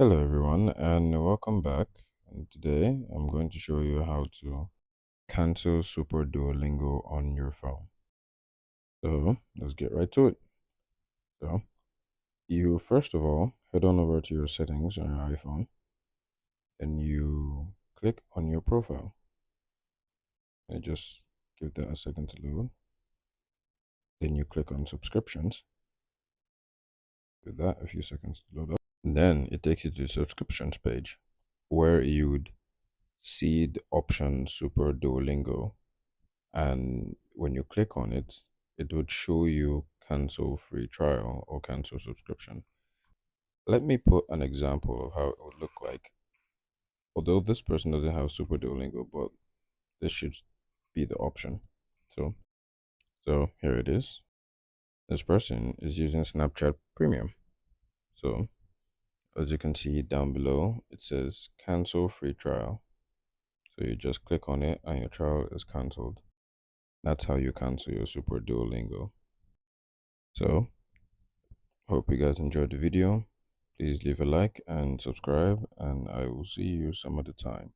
Hello everyone and welcome back. And today I'm going to show you how to cancel Super Duolingo on your phone. So let's get right to it. So you first of all head on over to your settings on your iPhone and you click on your profile. And just give that a second to load. Then you click on subscriptions. Give that a few seconds to load up. And then it takes you to the subscriptions page where you'd see the option Super Duolingo. And when you click on it, it would show you cancel free trial or cancel subscription. Let me put an example of how it would look like. Although this person doesn't have Super Duolingo, but this should be the option. So, so here it is. This person is using Snapchat Premium. So, as you can see down below, it says cancel free trial. So you just click on it and your trial is cancelled. That's how you cancel your Super Duolingo. So, hope you guys enjoyed the video. Please leave a like and subscribe, and I will see you some other time.